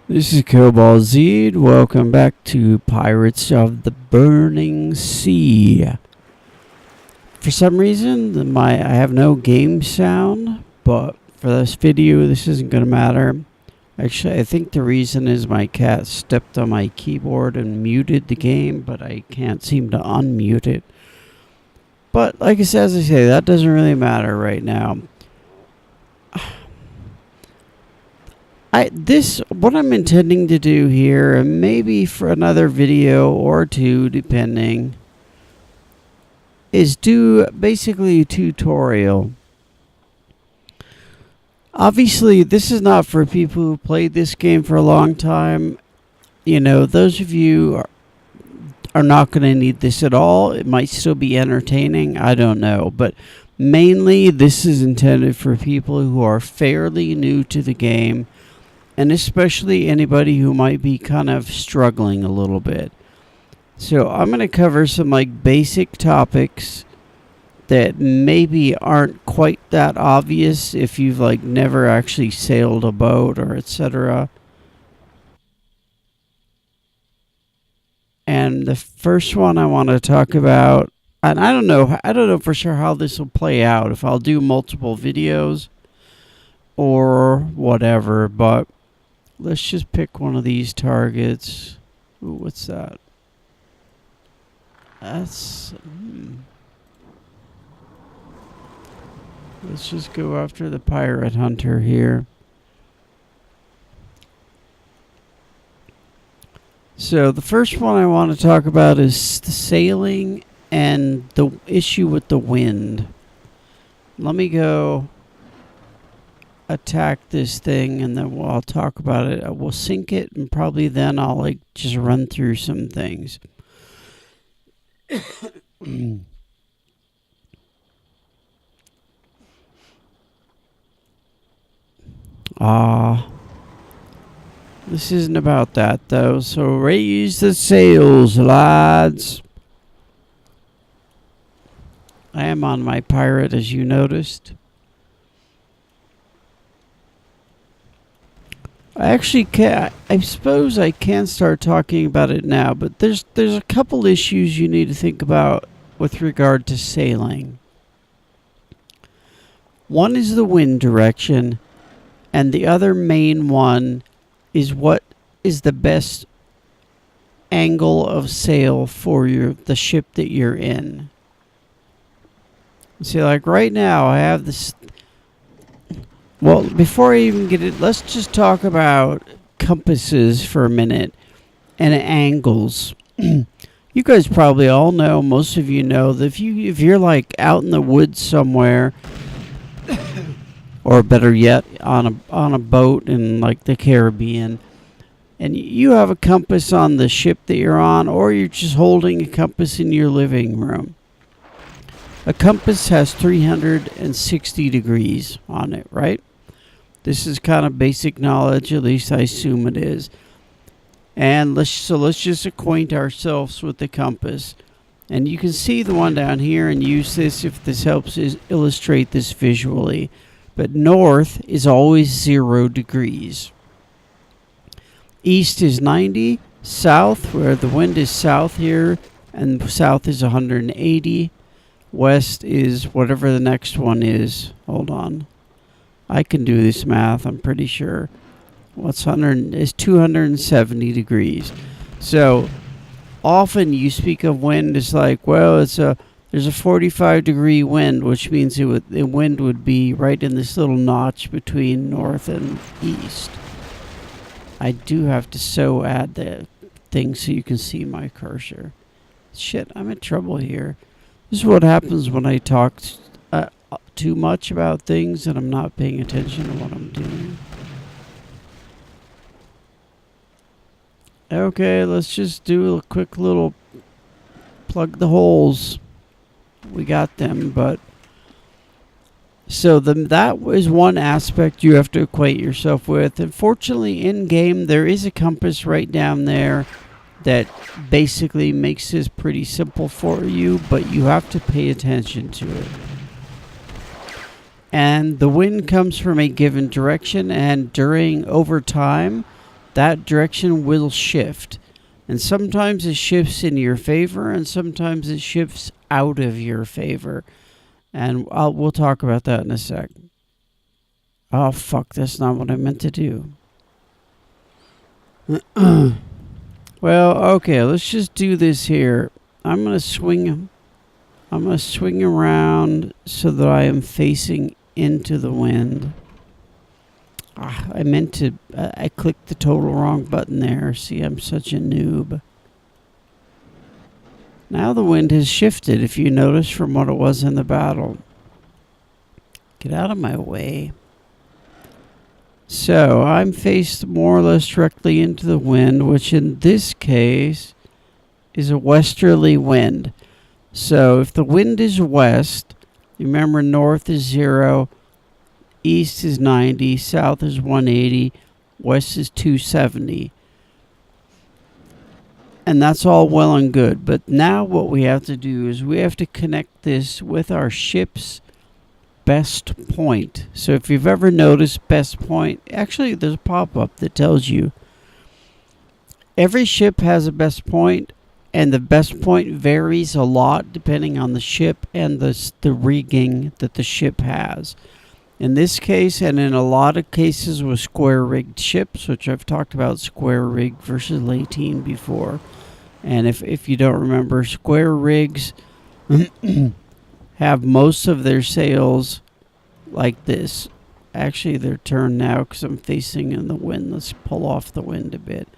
This is Cobalt Zed. Welcome back to Pirates of the Burning Sea. For some reason, I have no game sound, but for this video, this isn't going to matter. Actually, I think the reason is my cat stepped on my keyboard and muted the game, but I can't seem to unmute it. But like I said, as I say, that doesn't really matter right now. What I'm intending to do here, and maybe for another video or two, depending, is do basically a tutorial. Obviously, this is not for people who played this game for a long time. You know, those of you are not going to need this at all. It might still be entertaining. I don't know. But mainly, this is intended for people who are fairly new to the game, and especially anybody who might be kind of struggling a little bit. So I'm going to cover some basic topics that maybe aren't quite that obvious if you've never actually sailed a boat or etc. And the first one I want to talk about, and I don't know for sure how this will play out, if I'll do multiple videos or whatever, but let's just pick one of these targets. Ooh, what's that? That's... Let's just go after the pirate hunter here. So the first one I want to talk about is the sailing and the issue with the wind. Let me go attack this thing, and then I'll talk about it. I will sink it, and probably then I'll just run through some things. This isn't about that though, so raise the sails, lads. I am on my pirate, as you noticed. I suppose I can start talking about it now, but there's a couple issues you need to think about with regard to sailing. One is the wind direction, and the other main one is what is the best angle of sail for the ship that you're in. See, right now I have this. Well, before I even get it, let's just talk about compasses for a minute and angles. You guys probably all know, most of you know, that if you're out in the woods somewhere, or better yet, on a boat in the Caribbean, and you have a compass on the ship that you're on, or you're just holding a compass in your living room. A compass has 360 degrees on it, right? This is kind of basic knowledge, at least I assume it is. And let's just acquaint ourselves with the compass. And you can see the one down here and use this if this helps illustrate this visually. But north is always 0 degrees. East is 90. South, where the wind is south here, and south is 180. West is whatever the next one is. Hold on. I can do this math, I'm pretty sure. What's 100 is 270 degrees. So often you speak of wind as well, there's a 45 degree wind, which means the wind would be right in this little notch between north and east. I do have to add the thing so you can see my cursor. Shit, I'm in trouble here. This is what happens when I talk too much about things and I'm not paying attention to what I'm doing. Okay, let's just do a quick little plug the holes. We got them, but so that is one aspect you have to acquaint yourself with. Unfortunately, in game there is a compass right down there that basically makes this pretty simple for you, but you have to pay attention to it. And the wind comes from a given direction, and over time, that direction will shift. And sometimes it shifts in your favor, and sometimes it shifts out of your favor. And we'll talk about that in a sec. Oh, fuck, that's not what I meant to do. Well, okay, let's just do this here. I'm going to swing around so that I am facing into the wind. I clicked the total wrong button there. See, I'm such a noob. Now the wind has shifted, if you notice, from what it was in the battle. Get out of my way. So I'm faced more or less directly into the wind, which in this case is a westerly wind. So if the wind is west, remember north is 0, east is 90, south is 180, west is 270. And that's all well and good. But now what we have to do is we have to connect this with our ship's best point. So if you've ever noticed best point, actually there's a pop-up that tells you every ship has a best point, and the best point varies a lot depending on the ship and the rigging that the ship has. In this case, and in a lot of cases with square-rigged ships, which I've talked about square-rigged versus latine before. And if you don't remember, square rigs have most of their sails like this. Actually, they're turned now because I'm facing in the wind. Let's pull off the wind a bit.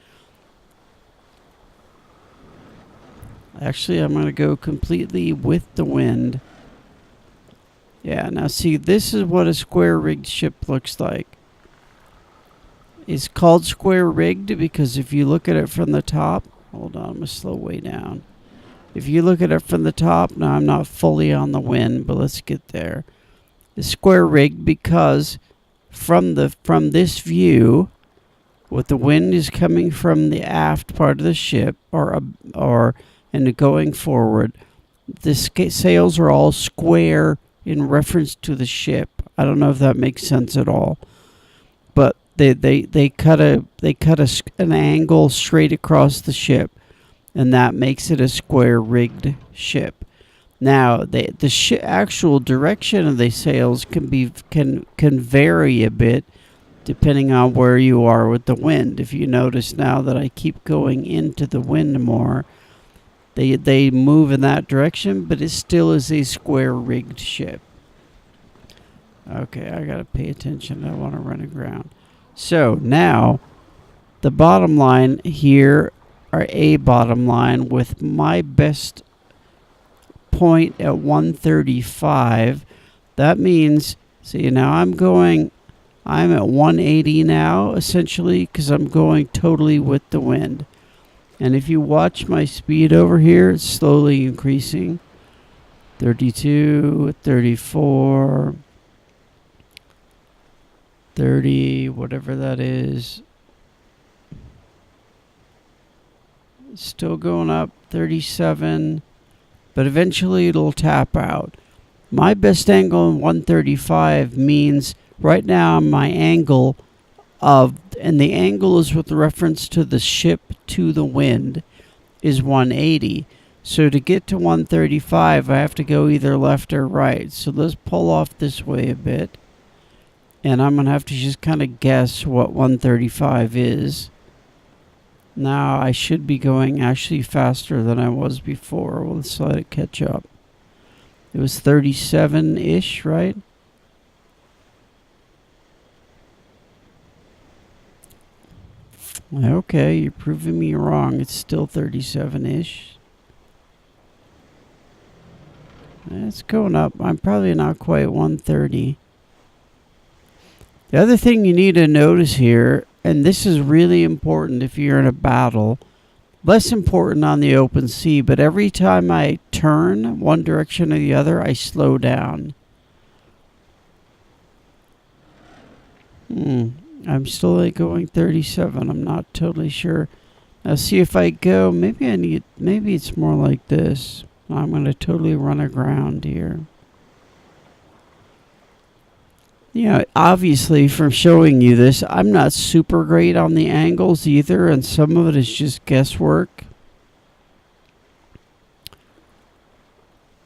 Actually, I'm going to go completely with the wind. Yeah, now see, this is what a square-rigged ship looks like. It's called square-rigged because if you look at it from the top... Hold on, I'm going to slow way down. If you look at it from the top, now I'm not fully on the wind, but let's get there. It's square-rigged because from this view, what the wind is coming from the aft part of the ship, and going forward, the sails are all square in reference to the ship. I don't know if that makes sense at all, but they cut an angle straight across the ship, and that makes it a square-rigged ship. Now, the actual direction of the sails can vary a bit depending on where you are with the wind. If you notice now that I keep going into the wind more, they move in that direction, but it still is a square-rigged ship. Okay, I gotta pay attention. I want to run aground. So now, the bottom line here, or a bottom line with my best point at 135. That means, see, now I'm at 180 now, essentially, because I'm going totally with the wind. And if you watch my speed over here, it's slowly increasing. 32, 34... 30, whatever that is. It's still going up, 37, but eventually it'll tap out. My best angle in 135 means right now my angle and the angle is with reference to the ship to the wind, is 180. So to get to 135, I have to go either left or right. So let's pull off this way a bit. And I'm going to have to just kind of guess what 135 is. Now I should be going actually faster than I was before. Well, let's let it catch up. It was 37-ish, right? Okay, you're proving me wrong. It's still 37-ish. It's going up. I'm probably not quite 130. The other thing you need to notice here, and this is really important if you're in a battle, less important on the open sea, but every time I turn one direction or the other, I slow down. I'm still going 37. I'm not totally sure. Now see if I go, maybe it's more like this. I'm going to totally run aground here. Obviously from showing you this, I'm not super great on the angles either, and some of it is just guesswork.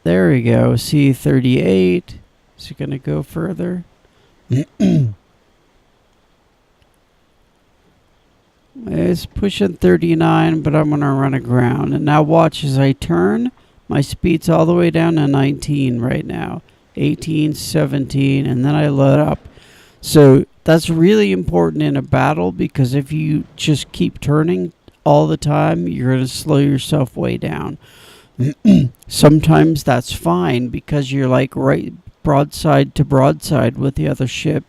There we go. See 38. Is it going to go further? It's pushing 39, but I'm going to run aground. And now watch as I turn. My speed's all the way down to 19 right now. 18, 17, and then I let up. So that's really important in a battle, because if you just keep turning all the time, you're going to slow yourself way down. Sometimes that's fine because you're like right broadside to broadside with the other ship,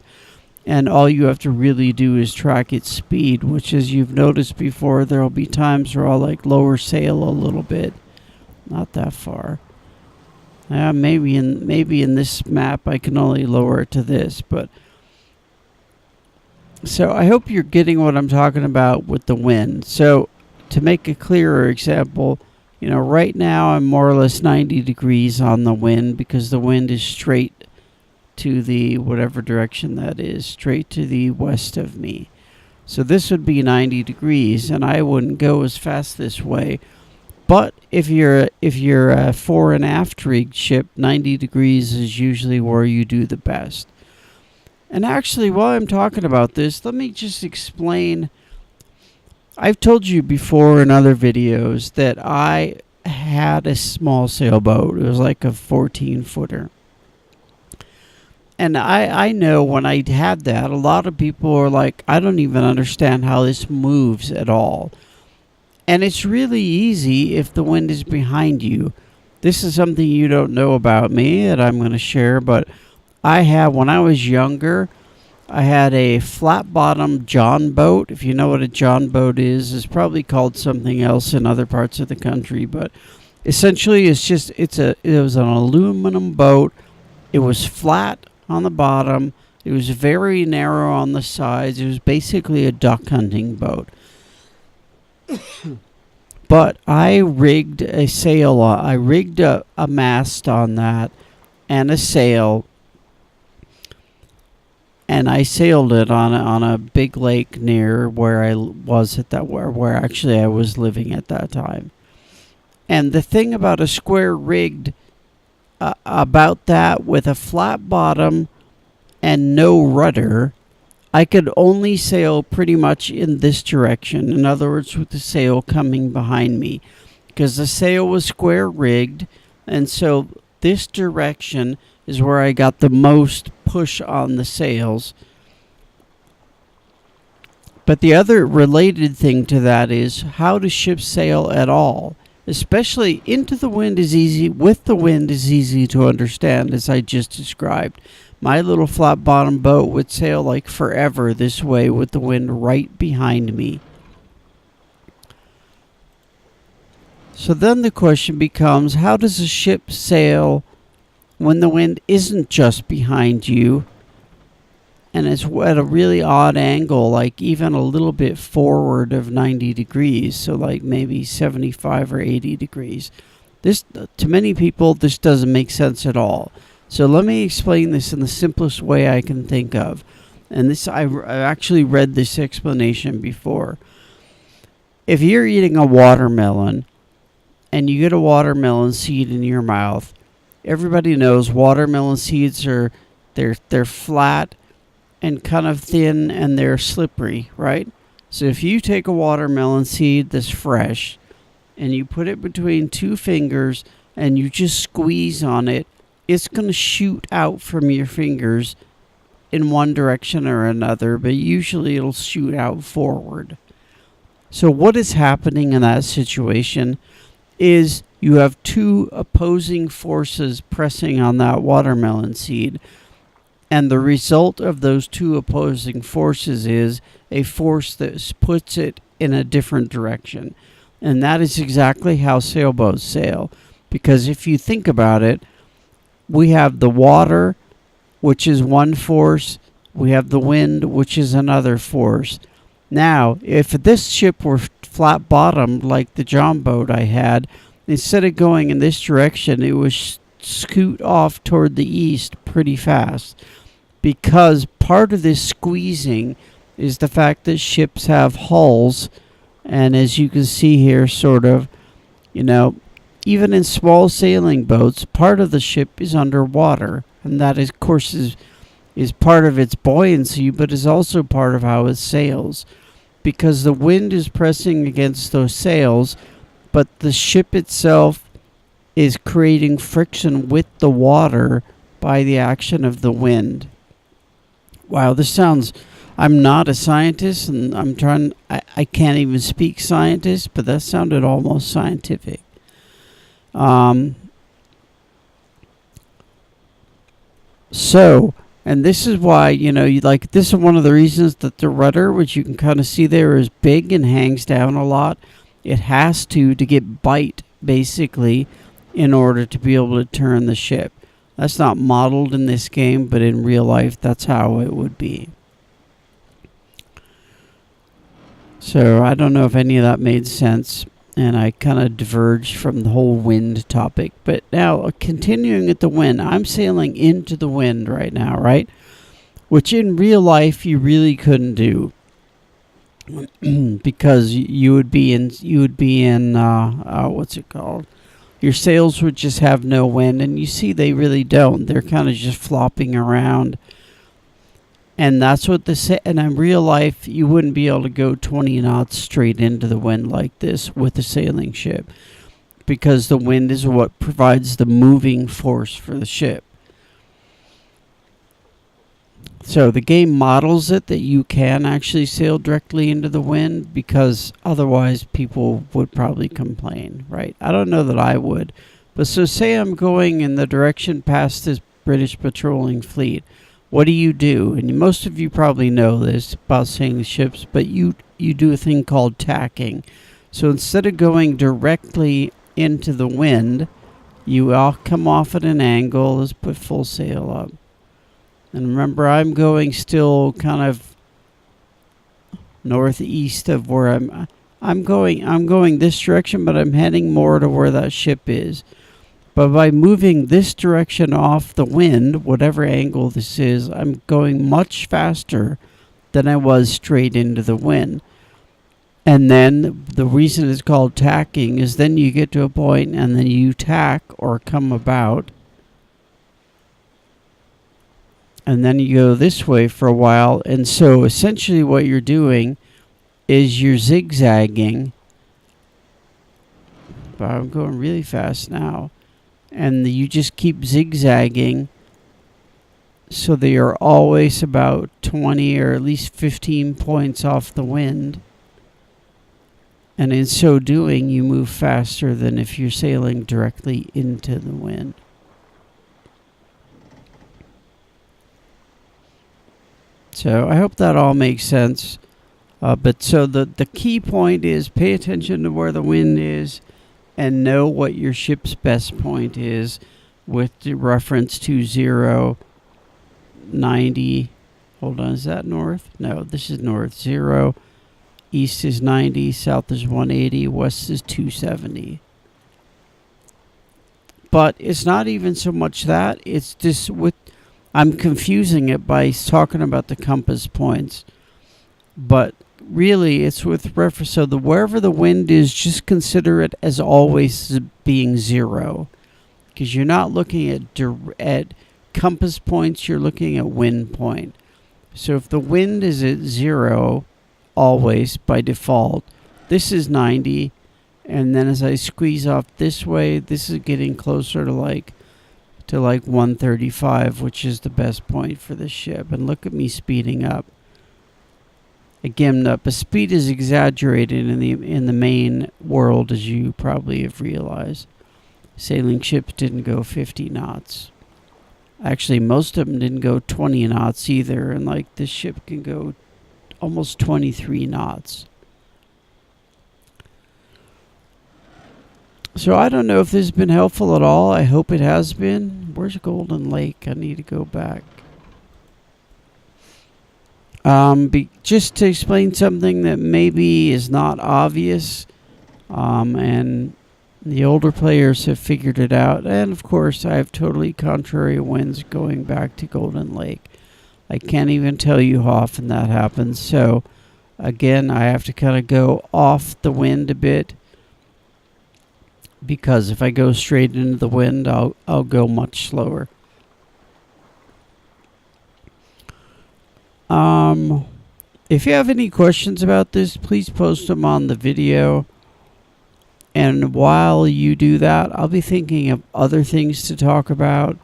and all you have to really do is track its speed, which, as you've noticed before, there'll be times where I'll like lower sail a little bit. Not that far. Maybe in this map I can only lower it to this, but so I hope you're getting what I'm talking about with the wind. So to make a clearer example, right now I'm more or less 90 degrees on the wind, because the wind is straight to the whatever direction that is, straight to the west of me. So this would be 90 degrees, and I wouldn't go as fast this way. But if you're a fore and aft rigged ship, 90 degrees is usually where you do the best. And actually, while I'm talking about this, let me just explain. I've told you before in other videos that I had a small sailboat. It was like a 14-footer. And I know when I had that, a lot of people are like, I don't even understand how this moves at all. And it's really easy if the wind is behind you. This is something you don't know about me that I'm going to share, but when I was younger, I had a flat bottom John boat. If you know what a John boat is, it's probably called something else in other parts of the country, but essentially it was an aluminum boat. It was flat on the bottom. It was very narrow on the sides. It was basically a duck hunting boat. But I rigged a sail. I rigged a mast on that and a sail, and I sailed it on a big lake near where I was at that where actually I was living at that time. And the thing about a square rigged about that with a flat bottom and no rudder, I could only sail pretty much in this direction. In other words, with the sail coming behind me, because the sail was square rigged, and so this direction is where I got the most push on the sails. But the other related thing to that is, how do ships sail at all? Especially into the wind is easy, with the wind is easy to understand, as I just described. My little flat bottom boat would sail like forever this way with the wind right behind me. So then the question becomes, how does a ship sail when the wind isn't just behind you and it's at a really odd angle, like even a little bit forward of 90 degrees, so like maybe 75 or 80 degrees? This, to many people, this doesn't make sense at all. So let me explain this in the simplest way I can think of. And this, I've actually read this explanation before. If you're eating a watermelon and you get a watermelon seed in your mouth, everybody knows watermelon seeds they're flat and kind of thin and they're slippery, right? So if you take a watermelon seed that's fresh and you put it between two fingers and you just squeeze on it, it's going to shoot out from your fingers in one direction or another, but usually it'll shoot out forward. So what is happening in that situation is you have two opposing forces pressing on that watermelon seed, and the result of those two opposing forces is a force that puts it in a different direction. And that is exactly how sailboats sail, because if you think about it, we have the water, which is one force. We have the wind, which is another force. Now, if this ship were flat bottomed like the John boat I had, instead of going in this direction, it would scoot off toward the east pretty fast. because part of this squeezing is the fact that ships have hulls, and as you can see here, sort of, you know, even in small sailing boats, part of the ship is underwater, and that, of course, is part of its buoyancy, but is also part of how it sails, because the wind is pressing against those sails, but the ship itself is creating friction with the water by the action of the wind. Wow, this sounds... I'm not a scientist, and I can't even speak scientist, but that sounded almost scientific. So, and this is why, this is one of the reasons that the rudder, which you can kind of see there, is big and hangs down a lot. It has to get bite, basically, in order to be able to turn the ship. That's not modeled in this game, but in real life, that's how it would be. So I don't know if any of that made sense, and I kind of diverged from the whole wind topic. But now, continuing at the wind, I'm sailing into the wind right now, right? Which in real life you really couldn't do, because you would be in what's it called? Your sails would just have no wind, and you see they really don't. They're kind of just flopping around. And that's what and in real life, you wouldn't be able to go 20 knots straight into the wind like this with a sailing ship, because the wind is what provides the moving force for the ship. So the game models it that you can actually sail directly into the wind, because otherwise people would probably complain, right? I don't know that I would. But so say I'm going in the direction past this British patrolling fleet. What do? And most of you probably know this about sailing ships, but you do a thing called tacking. So instead of going directly into the wind, you all come off at an angle. Let's put full sail up. And remember, I'm going still kind of northeast of where I'm going this direction, but I'm heading more to where that ship is. But by moving this direction off the wind, whatever angle this is, I'm going much faster than I was straight into the wind. And then the reason it's called tacking is then you get to a point and then you tack or come about. And then you go this way for a while. And so essentially what you're doing is you're zigzagging. But I'm going really fast now. And you just keep zigzagging so that you're always about 20 or at least 15 points off the wind. And in so doing, you move faster than if you're sailing directly into the wind. So I hope that all makes sense. But so the key point is pay attention to where the wind is, and know what your ship's best point is with the reference to 0, 90. Hold on, is that north? No, this is north. 0, east is 90, south is 180, west is 270. But it's not even so much that. It's just I'm confusing it by talking about the compass points. But really, it's with reference, so wherever the wind is, just consider it as always being 0, because you're not looking at compass points, you're looking at wind point. So if the wind is at 0 always by default, this is 90, and then as I squeeze off this way, this is getting closer to like 135, which is the best point for the ship. And look at me speeding up. Again, the speed is exaggerated in the main world, as you probably have realized. Sailing ships didn't go 50 knots. Actually, most of them didn't go 20 knots either, and like this ship can go almost 23 knots. So I don't know if this has been helpful at all. I hope it has been. Where's Golden Lake? I need to go back. Just to explain something that maybe is not obvious, and the older players have figured it out. And of course, I have totally contrary winds going back to Golden Lake. I can't even tell you how often that happens. So again, I have to kind of go off the wind a bit, because if I go straight into the wind, I'll go much slower. If you have any questions about this, please post them on the video. And while you do that, I'll be thinking of other things to talk about.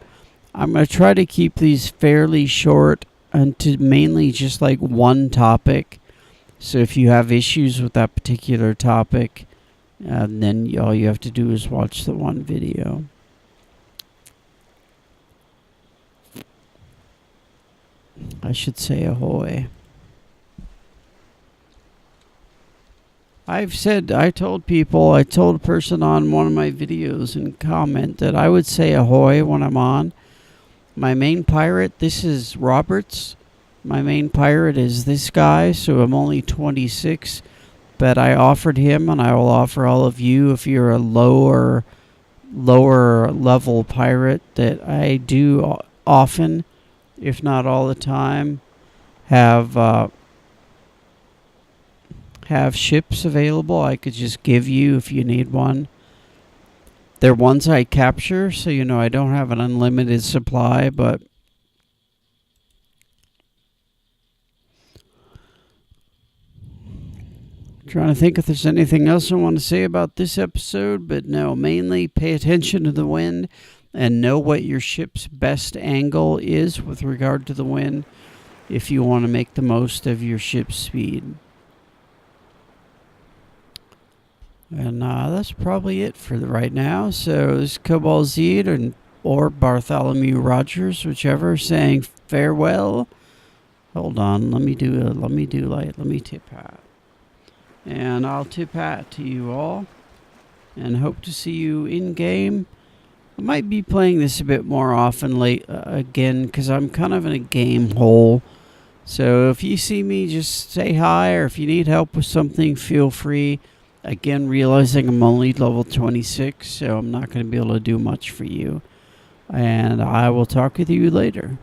I'm going to try to keep these fairly short and to mainly just like one topic. So if you have issues with that particular topic, then all you have to do is watch the one video. I should say ahoy. I told a person on one of my videos in comment that I would say ahoy when I'm on. My main pirate, this is Roberts. My main pirate is this guy, so I'm only 26. But I offered him, and I will offer all of you, if you're a lower level pirate, that I do often, if not all the time, have ships available. I could just give you if you need one. They're ones I capture, so I don't have an unlimited supply, but I'm trying to think if there's anything else I want to say about this episode, but no, mainly pay attention to the wind and know what your ship's best angle is with regard to the wind if you want to make the most of your ship's speed. And that's probably it for right now. So this is Cobalt Z or Bartholomew Rogers, whichever, saying farewell. Hold on, let me tip hat. And I'll tip hat to you all. And hope to see you in game. I might be playing this a bit more often again, because I'm kind of in a game hole. So if you see me, just say hi, or if you need help with something, feel free. Again, realizing I'm only level 26, so I'm not going to be able to do much for you. And I will talk with you later.